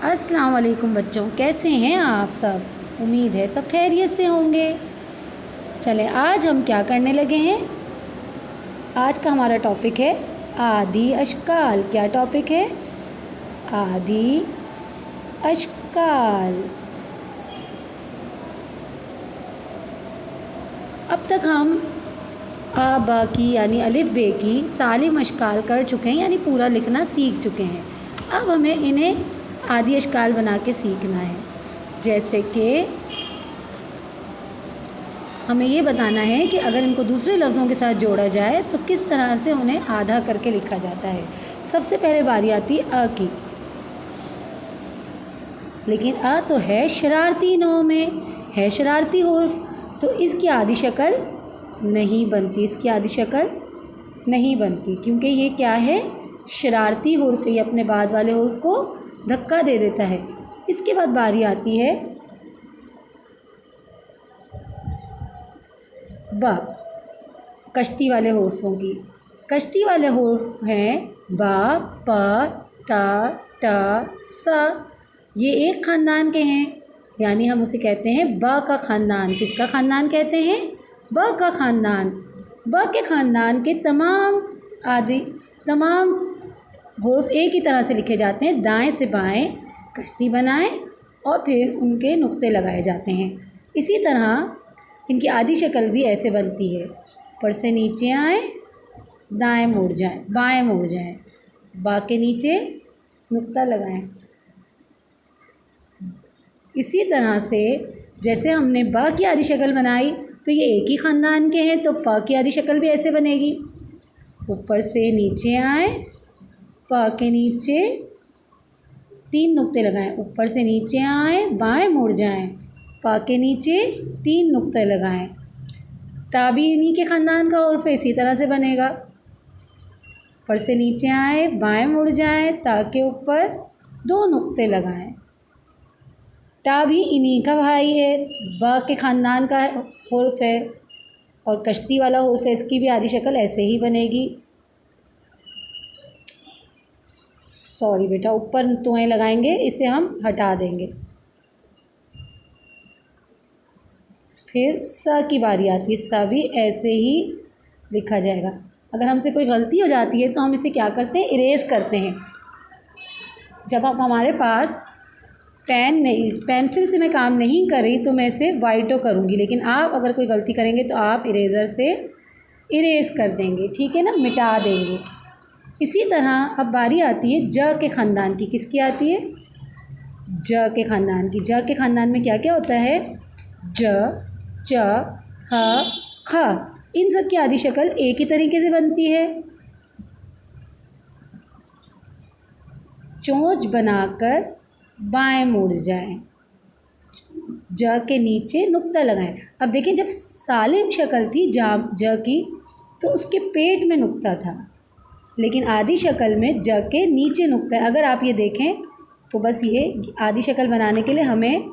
अस्सलाम वालेकुम बच्चों, कैसे हैं आप सब। उम्मीद है सब खैरियत से होंगे। चलें, आज हम क्या करने लगे हैं। आज का हमारा टॉपिक है आदि अशकाल। क्या टॉपिक है? आदि अशकाल। अब तक हम आ बा की यानी अलिफ बे की सालिम अशकाल कर चुके हैं, यानी पूरा लिखना सीख चुके हैं। अब हमें इन्हें आदि अशकाल बना के सीखना है। जैसे कि हमें ये बताना है कि अगर इनको दूसरे लफ्ज़ों के साथ जोड़ा जाए तो किस तरह से उन्हें आधा करके लिखा जाता है। सबसे पहले बारी आती है अ की, लेकिन अ तो है शरारती नौ में, है शरारती हुर्फ, तो इसकी आधी शक्ल नहीं बनती। इसकी आधी शक्ल नहीं बनती क्योंकि ये क्या है, शरारती हुर्फ। ये अपने बाद वाले हुर्फ को धक्का दे देता है। इसके बाद बारी आती है ब, कश्ती वाले हुर्फों की। कश्ती वाले हुर्फ हैं बा, प, ता, ट, स। ये एक ख़ानदान के हैं, यानी हम उसे कहते हैं ब का ख़ानदान। किसका ख़ानदान कहते हैं? ब का ख़ानदान। ब के ख़ानदान के तमाम हुर्फ एक ही तरह से लिखे जाते हैं। दाएं से बाएं कश्ती बनाएं और फिर उनके नुक्ते लगाए जाते हैं। इसी तरह इनकी आधी शक्ल भी ऐसे बनती है। ऊपर से नीचे आए, दाएं मुड़ जाएं, बाएं मुड़ जाएं, बा के नीचे नुक्ता लगाएं। इसी तरह से जैसे हमने ब की आधी शक्ल बनाई तो ये एक ही ख़ानदान के हैं, तो प की आधी शक्ल भी ऐसे बनेगी। ऊपर से नीचे आए, प के नीचे 3 नुक्ते लगाएं। ऊपर से नीचे आए, बाएं मुड़ जाएं, प के नीचे 3 नुक्ते लगाएं। ता भी इन्हीं के ख़ानदान का हुर्फ इसी तरह से बनेगा। ऊपर से नीचे आए, बाएं मुड़ जाएं, ता के ऊपर 2 नुक्ते लगाएं। टा भी इन्हीं का भाई है, ब के ख़ानदान का हुर्फ है और कश्ती वाला हुर्फ है। इसकी भी आधी शक्ल ऐसे ही बनेगी। सॉरी बेटा, ऊपर तोएं लगाएंगे, इसे हम हटा देंगे। फिर स की बारी आती है। स भी ऐसे ही लिखा जाएगा। अगर हमसे कोई गलती हो जाती है तो हम इसे क्या करते हैं, इरेज़ करते हैं। जब आप हमारे पास पेंसिल से मैं काम नहीं कर रही तो मैं इसे वाइटो करूँगी, लेकिन आप अगर कोई गलती करेंगे तो आप इरेज़र से इरेज़ कर देंगे, ठीक है ना, मिटा देंगे। इसी तरह अब बारी आती है ज के ख़ानदान की। किसकी आती है? ज के ख़ानदान की। ज के ख़ानदान में क्या क्या होता है? ज, च, ह, ख। इन सब की आधी शक्ल एक ही तरीके से बनती है। चोंच बनाकर बाएं मुड़ जाएं, ज के नीचे नुक्ता लगाएं। अब देखिए, जब सालिम शक्ल थी ज की तो उसके पेट में नुक्ता था, लेकिन आधी शक्ल में ज के नीचे नुक्ता है। अगर आप ये देखें तो बस ये आधी शक्ल बनाने के लिए हमें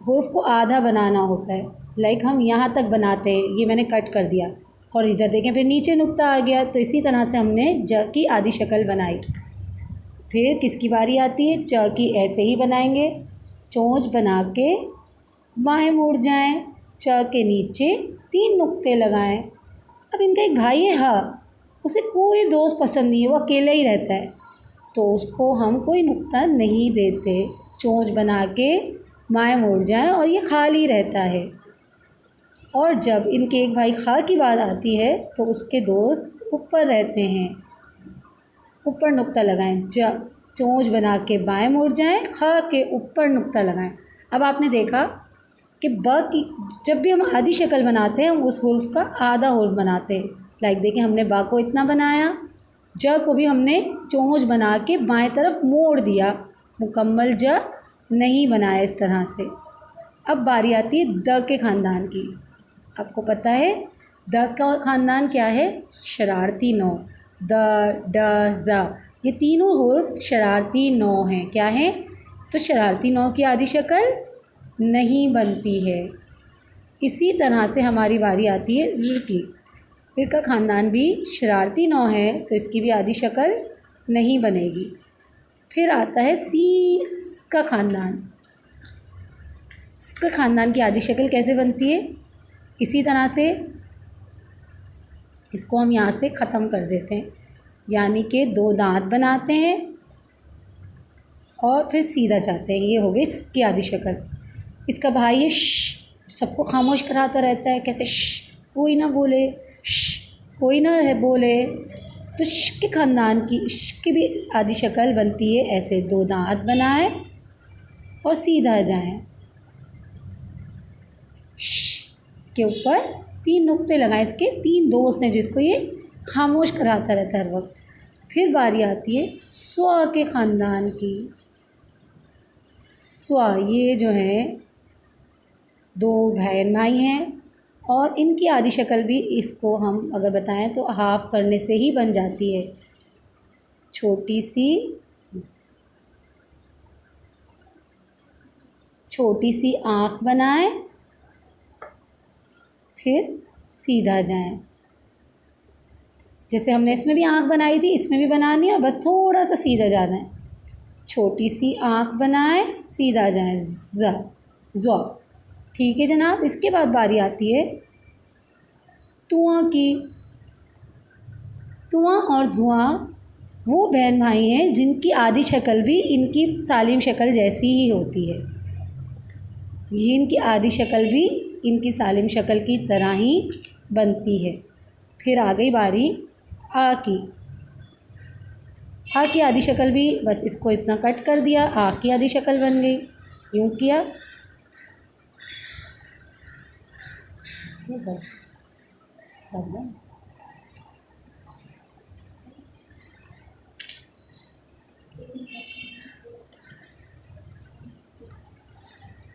हुर्फ को आधा बनाना होता है। लाइक हम यहाँ तक बनाते हैं, ये मैंने कट कर दिया और इधर देखें फिर नीचे नुक्ता आ गया। तो इसी तरह से हमने ज की आधी शक्ल बनाई। फिर किसकी बारी आती है? च की। ऐसे ही बनाएंगे, चोंच बना के बाएं मुड़ जाएं, च के नीचे 3 नुक्ते लगाएं। अब इनका एक भाई है ह, उसे कोई दोस्त पसंद नहीं है, वो अकेला ही रहता है, तो उसको हम कोई नुक्ता नहीं देते। चोंच बना के बाएं मुड़ जाएं और ये खाली रहता है। और जब इनके एक भाई खा की बात आती है तो उसके दोस्त ऊपर रहते हैं, ऊपर नुक्ता लगाएं। चोंच बना के बाएं मुड़ जाएं, खा के ऊपर नुक्ता लगाएं। अब आपने देखा कि ब की जब भी हम आधी शक्ल बनाते हैं हम उस हुर्फ का आधा हुर्फ बनाते हैं। लाइक देखिए, हमने बा को इतना बनाया, ज को भी हमने चोंच बना के बाएं तरफ मोड़ दिया, मुकम्मल ज नहीं बनाया इस तरह से। अब बारी आती है द के ख़ानदान की। आपको पता है द का ख़ानदान क्या है? शरारती नौ। द, ड, द, ये तीनों हुर्फ शरारती नौ हैं। क्या हैं? तो शरारती नौ की आधी शक्ल नहीं बनती है। इसी तरह से हमारी बारी आती है ऋ की। ऋ का ख़ानदान भी शरारती नौ है, तो इसकी भी आधी शक्ल नहीं बनेगी। फिर आता है इसका ख़ानदान। इसका ख़ानदान की आदि शक्ल कैसे बनती है? इसी तरह से इसको हम यहाँ से ख़त्म कर देते हैं, यानी कि 2 दांत बनाते हैं और फिर सीधा जाते हैं। ये हो गई इसकी आदि शक्ल। इसका भाई है सबको खामोश कराता रहता है, कहते कोई ना बोले, कोई ना है बोले। तो के ख़ानदान की भी आदि शक्ल बनती है ऐसे, 2 दांत बनाए और सीधा जाएं। इसके ऊपर 3 नुक्ते लगाएं। इसके 3 दोस्त हैं जिसको ये खामोश कराता रहता है हर वक्त। फिर बारी आती है स्व के ख़ानदान की। स्व ये जो है 2 बहन भाई हैं और इनकी आदि शक्ल भी इसको हम अगर बताएं तो हाफ करने से ही बन जाती है। छोटी सी आँख बनाएं, फिर सीधा जाएं। जैसे हमने इसमें भी आँख बनाई थी, इसमें भी बनानी है और बस थोड़ा सा सीधा जाना है। छोटी सी आँख बनाएं, सीधा जाएं। ज़ ठीक है जनाब। इसके बाद बारी आती है तुआ की। तुआ और जुआ वो बहन भाई हैं जिनकी आदि शक्ल भी इनकी सालिम शक्ल जैसी ही होती है। ये इनकी आदि शक्ल भी इनकी सालिम शक्ल की तरह ही बनती है। फिर आ गई बारी आ की। आ की आदि शक्ल भी बस इसको इतना कट कर दिया, आ की आदि शक्ल बन गई। यूँ किया।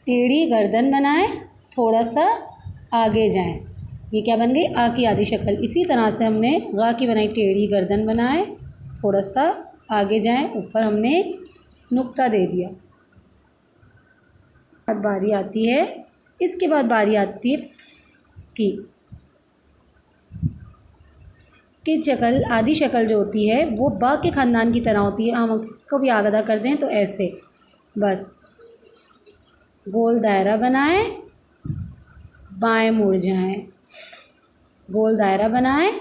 टेढ़ी गर्दन बनाएं, थोड़ा सा आगे जाएं। ये क्या बन गई? आ की आदि शक्ल। इसी तरह से हमने गा की बनाई, टेढ़ी गर्दन बनाएं, थोड़ा सा आगे जाएं, ऊपर हमने नुक्ता दे दिया। बाद बारी आती है, इसके बाद बारी आती है की शक्ल। आदि शक्ल जो होती है वो बा के ख़ानदान की तरह होती है। हम उसको भी आगदा कर दें तो ऐसे, बस गोल दायरा बनाएं, बाएं मुड़ जाएं, गोल दायरा बनाएं,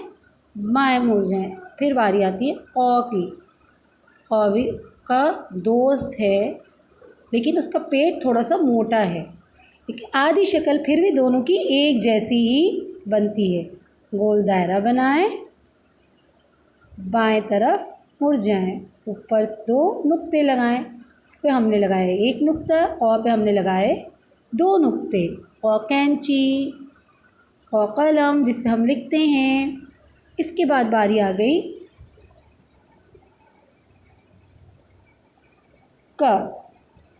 बाएं मुड़ जाएं। फिर बारी आती है औ की। औ भी का दोस्त है लेकिन उसका पेट थोड़ा सा मोटा है, लेकिन आदि शक्ल फिर भी दोनों की एक जैसी ही बनती है। गोल दायरा बनाएं, बाएं तरफ मुड़ जाएं, ऊपर 2 नुक्ते लगाएं। पे हमने लगाए 1 नुक्ता और पे हमने लगाए 2 नुक्ते। और कैंची और कलम जिससे हम लिखते हैं। इसके बाद बारी आ गई का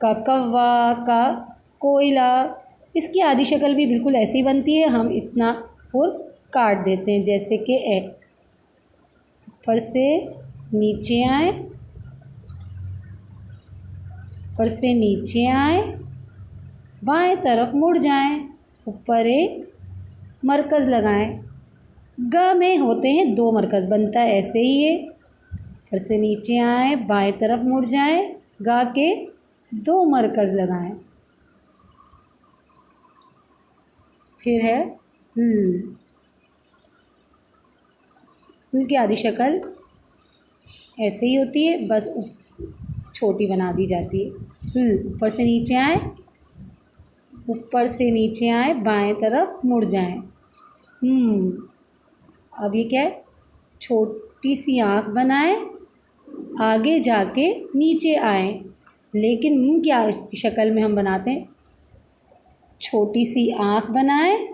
कौवा, का कोयला। इसकी आदि शक्ल भी बिल्कुल ऐसी ही बनती है। हम इतना और काट देते हैं, जैसे कि ऊपर से नीचे आए, ऊपर से नीचे आए, बाएं तरफ मुड़ जाएं, ऊपर एक मरकज़ लगाएं। ग में होते हैं 2 मरकज़, बनता है ऐसे ही है। ऊपर से नीचे आए, बाएं तरफ मुड़ जाएं, गा के 2 मरकज़ लगाएं। फिर है की आदि शक्ल ऐसे ही होती है, बस छोटी बना दी जाती है। ऊपर से नीचे आए, ऊपर से नीचे आए, बाएं तरफ मुड़ जाएं। अब ये क्या है? छोटी सी आँख बनाएं, आगे जाके नीचे आए, लेकिन मुंह की शक्ल में हम बनाते हैं छोटी सी आँख बनाएं,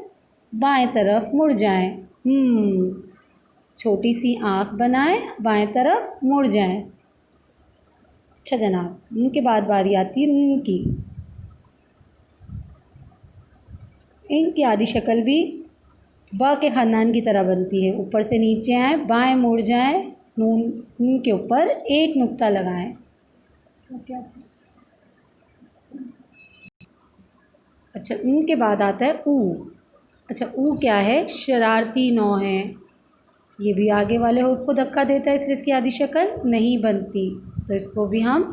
बाएं तरफ मुड़ जाएं। छोटी सी आँख बनाएं, बाएं तरफ मुड़ जाएं। अच्छा जनाब, उनके बाद बारी आती है इनकी आदि शक्ल भी बा के ख़ानदान की तरह बनती है। ऊपर से नीचे आए, बाएं मुड़ जाएं, नून के ऊपर 1 नुक्ता लगाएं। क्या था? अच्छा, उनके बाद आता है ऊ। अच्छा, ऊ क्या है? शरारती नौ है। ये भी आगे वाले हुर्फ को धक्का देता है, इसलिए इसकी आदि शक्ल नहीं बनती। तो इसको भी हम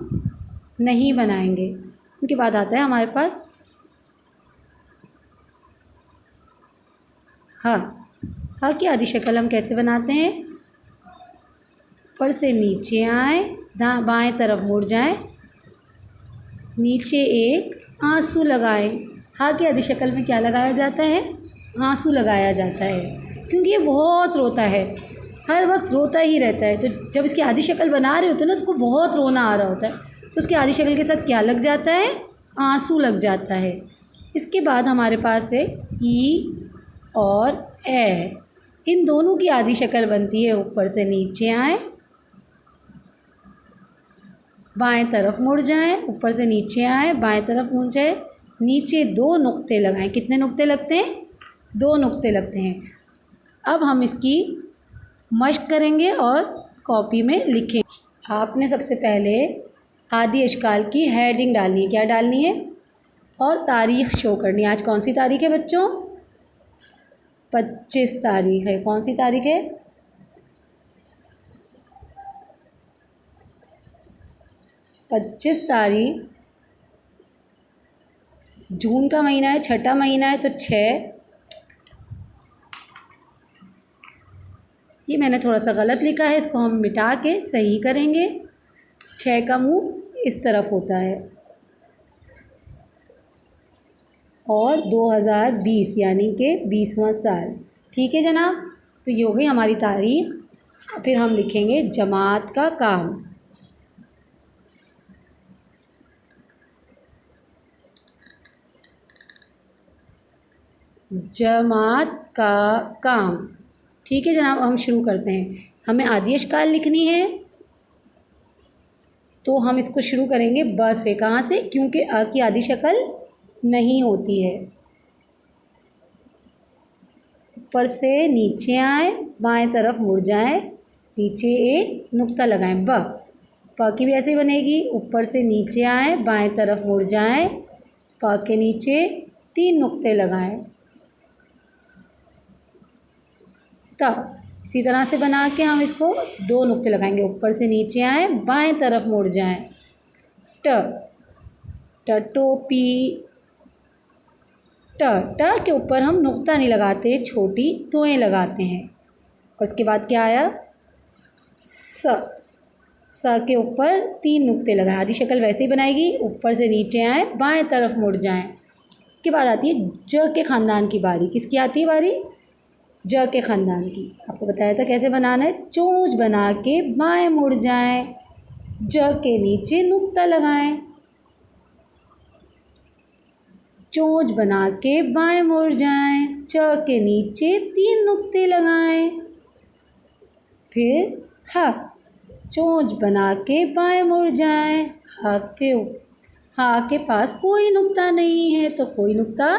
नहीं बनाएंगे। उनके बाद आता है हमारे पास ह। ह की आधी शक्ल हम कैसे बनाते हैं? ऊपर से नीचे आए, बाएं तरफ मुड़ जाएं, नीचे एक आंसू लगाएं। ह की आधी शक्ल में क्या लगाया जाता है? आंसू लगाया जाता है, क्योंकि ये बहुत रोता है, हर वक्त रोता ही रहता है। तो जब इसकी आधी शक्ल बना रहे होते हैं ना, उसको बहुत रोना आ रहा होता है, तो उसकी आधी शक्ल के साथ क्या लग जाता है? आंसू लग जाता है। इसके बाद हमारे पास है ई और ए। इन दोनों की आधी शक्ल बनती है ऊपर से नीचे आए, बाएं तरफ मुड़ जाएं, ऊपर से नीचे आए, बाएं तरफ मुड़ जाए, नीचे 2 नुक्ते लगाएं। कितने नुक्ते लगते हैं? 2 नुक्ते लगते हैं। अब हम इसकी मश्क करेंगे और कॉपी में लिखेंगे। आपने सबसे पहले आदि अश्काल की हेडिंग डालनी है। क्या डालनी है? और तारीख़ शो करनी है। आज कौन सी तारीख़ है बच्चों? 25 तारीख़ है। कौन सी तारीख़ है? 25 तारीख़ जून का महीना है, छठा महीना है, तो 6। ये मैंने थोड़ा सा गलत लिखा है, इसको हम मिटा के सही करेंगे। 6 का मुंह इस तरफ होता है। और 2020 यानी कि 20वां साल। ठीक है जनाब, तो ये हो गई हमारी तारीख़। फिर हम लिखेंगे जमात का काम। जमात का काम। ठीक है जनाब, हम शुरू करते हैं। हमें आदि अश्काल लिखनी है, तो हम इसको शुरू करेंगे ब से। कहाँ से? क्योंकि अ की आधी शक्ल नहीं होती है। ऊपर से नीचे आए, बाएं तरफ मुड़ जाएं, नीचे एक नुक्ता लगाएं। ब। प की भी ऐसे ही बनेगी। ऊपर से नीचे आए, बाएं तरफ मुड़ जाएं, प के नीचे 3 नुक्ते लगाएं। तब इसी तरह से बना के हम इसको 2 नुक्ते लगाएंगे। ऊपर से नीचे आए, बाएं तरफ मुड़ जाएं। ट। टोपी। ट के ऊपर हम नुक्ता नहीं लगाते, छोटी तोएं लगाते हैं। और उसके बाद क्या आया? स के ऊपर 3 नुक्ते लगाएं। आधी शक्ल वैसे ही बनाएगी। ऊपर से नीचे आए, बाएं तरफ मुड़ जाएं। इसके बाद आती है ज के ख़ानदान की बारी। किसकी आती है बारी? ज के ख़ानदान की। आपको बताया था कैसे बनाना है। चोंच बना के बाएं मुड़ जाएं, ज के नीचे नुक्ता लगाएं। चोंच बना के बाएं मुड़ जाएं, च के नीचे 3 नुक्ते लगाएं। फिर ह। चोंच बना के बाएं मुड़ जाएं, हा के पास कोई नुक्ता नहीं है, तो कोई नुक्ता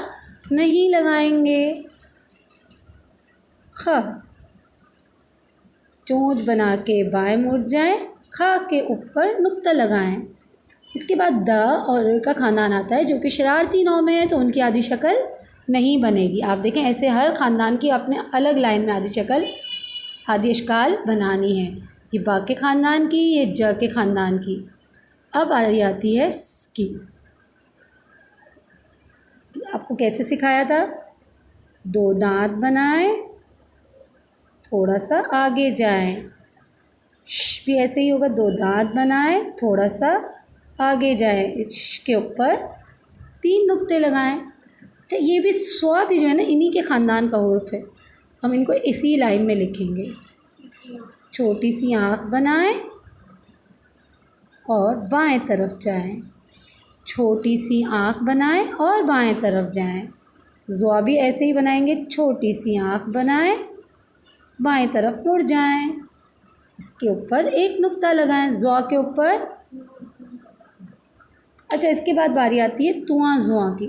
नहीं लगाएंगे। ख। चोंच बना के बाएं मुड़ जाएं, खा के ऊपर नुक्ता लगाएं। इसके बाद द और र का ख़ानदान आता है, जो कि शरारती नौ में है, तो उनकी आधी शक्ल नहीं बनेगी। आप देखें, ऐसे हर ख़ानदान की अपने अलग लाइन में आधी शक्ल, आदि अश्काल बनानी है। ये ब के ख़ानदान की, ये ज के ख़ानदान की। अब आती है स की। आपको कैसे सिखाया था? 2 दांत बनाएं, थोड़ा सा आगे जाएं। श भी ऐसे ही होगा। 2 दांत बनाएं, थोड़ा सा आगे जाएं। इस श के ऊपर 3 नुक्ते लगाएं। अच्छा, ये भी स्वा भी जो है ना, इन्हीं के ख़ानदान का हुर्फ है। हम इनको इसी लाइन में लिखेंगे। छोटी सी आँख बनाएं और बाएं तरफ जाएं। छोटी सी आँख बनाएं और बाएं तरफ जाएं। ज़्वा भी ऐसे ही बनाएंगे। छोटी सी आँख बनाएं, बाएं तरफ मुड़ जाएं। इसके ऊपर एक नुक्ता लगाएं, ज़्वा के ऊपर। अच्छा, इसके बाद बारी आती है तुआ ज़ुआ की।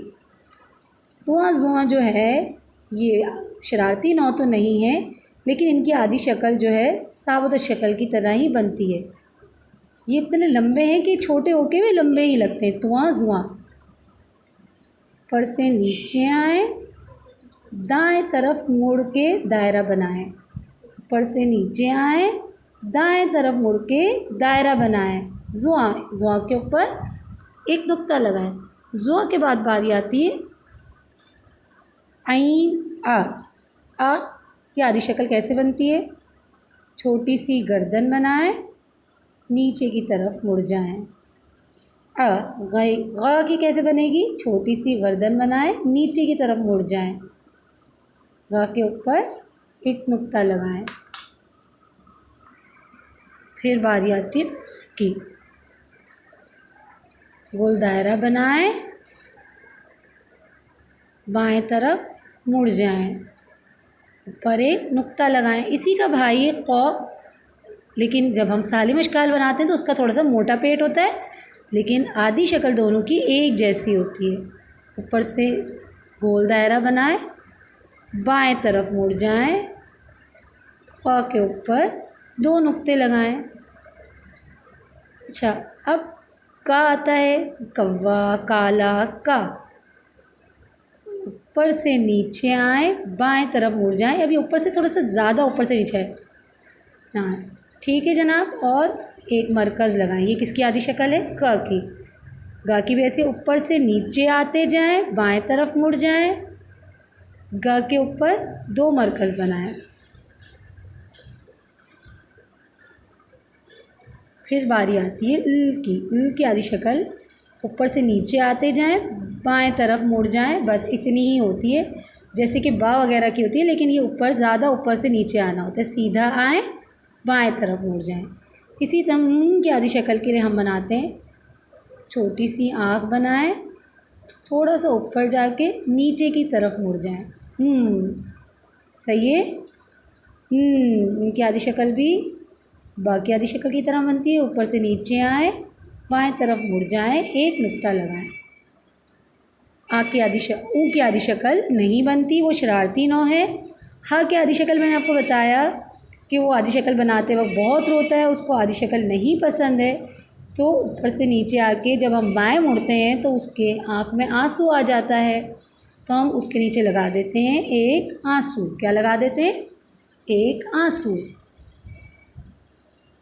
तुआ ज़ुआ जो है, ये शरारती नौ तो नहीं है, लेकिन इनकी आधी शक्ल जो है साबुत शक्ल की तरह ही बनती है। ये इतने लंबे हैं कि छोटे होके भी लंबे ही लगते हैं। तुआ ज़ुआ। ऊपर से नीचे आए, दाएं तरफ मुड़ के दायरा बनाएं। ऊपर से नीचे आए, दाएं तरफ मुड़ के दायरा बनाएं। ज़ुआ। ज़ुआ के ऊपर एक नुक्ता लगाएं। ज़ुआ के बाद बारी आती है ऐन आ। आ की आधी शक्ल कैसे बनती है? छोटी सी गर्दन बनाएं, नीचे की तरफ मुड़ जाएं। अ ग की कैसे बनेगी? छोटी सी गर्दन बनाएं, नीचे की तरफ मुड़ जाएं। ग के ऊपर एक नुक्ता लगाएं। फिर बारी आती है की। गोल दायरा बनाएं, बाएं तरफ मुड़ जाएं, ऊपर एक नुक्ता लगाएं। इसी का भाई है क़, लेकिन जब हम सालिम अशकाल बनाते हैं तो उसका थोड़ा सा मोटा पेट होता है, लेकिन आधी शक्ल दोनों की एक जैसी होती है। ऊपर से गोल दायरा बनाएं, बाएं तरफ मुड़ जाएं, क़ के ऊपर 2 नुक्ते लगाएं। अच्छा, अब का आता है, कौवा, काला, का। ऊपर से नीचे आए, बाएं तरफ मुड़ जाएं। अभी ऊपर से थोड़ा सा ज़्यादा ऊपर से नीचे है। हाँ ठीक है जनाब। और एक मरकज़ लगाएं। ये किसकी आधी शक्ल है? क की। ग की भी ऐसे ऊपर से नीचे आते जाएं, बाएं तरफ मुड़ जाएं, ग के ऊपर 2 मरकज़ बनाएं। फिर बारी आती है ल की। ल की आधी शक्ल ऊपर से नीचे आते जाएं, बाएं तरफ मुड़ जाएं, बस इतनी ही होती है, जैसे कि बा वगैरह की होती है, लेकिन ये ऊपर ज़्यादा ऊपर से नीचे आना होता है। सीधा आएँ, बाएं तरफ मुड़ जाएं। इसी तरह की आधी शक्ल के लिए हम बनाते हैं, छोटी सी आँख बनाएं, थोड़ा सा ऊपर जाके नीचे की तरफ मुड़ जाएं। सही है। इनकी आधी शक्ल भी बाकी आधी शक्ल की तरह बनती है। ऊपर से नीचे आए, बाएं तरफ मुड़ जाएं, एक नुक्ता लगाएं। ऊ की आधी शक्ल नहीं बनती, वो शरारती नौ है। हा की आधी शक्ल मैंने आपको बताया कि वो आधी शक्ल बनाते वक्त बहुत रोता है, उसको आधी शक्ल नहीं पसंद है। तो ऊपर से नीचे आके जब हम बाएं मुड़ते हैं तो उसके आँख में आंसू आ जाता है, तो हम उसके नीचे लगा देते हैं एक आंसू। क्या लगा देते हैं? एक आंसू।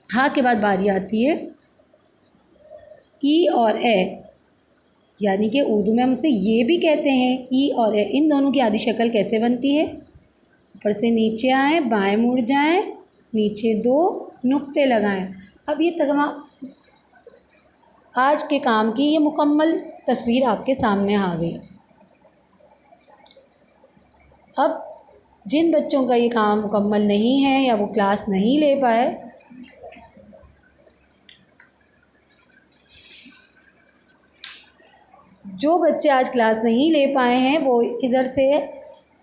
हा के बाद बारी आती है ई और ए, यानी कि उर्दू में हम उसे ये भी कहते हैं। ई और ए, इन दोनों की आधी शक्ल कैसे बनती है? ऊपर से नीचे आए, बाएं मुड़ जाएं, नीचे 2 नुक्ते लगाएं। अब ये तमाम आज के काम की ये मुकम्मल तस्वीर आपके सामने आ गई। अब जिन बच्चों का ये काम मुकम्मल नहीं है या वो क्लास नहीं ले पाए, जो बच्चे आज क्लास नहीं ले पाए हैं वो इधर से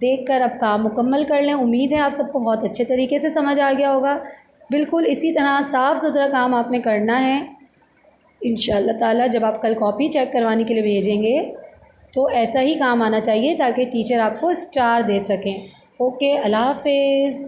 देखकर अब काम मुकम्मल कर लें। उम्मीद है आप सबको बहुत अच्छे तरीके से समझ आ गया होगा। बिल्कुल इसी तरह साफ़ सुथरा काम आपने करना है। इंशाअल्लाह ताला जब आप कल कॉपी चेक करवाने के लिए भेजेंगे तो ऐसा ही काम आना चाहिए ताकि टीचर आपको स्टार दे सकें। ओके, अल्लाह हाफिज़।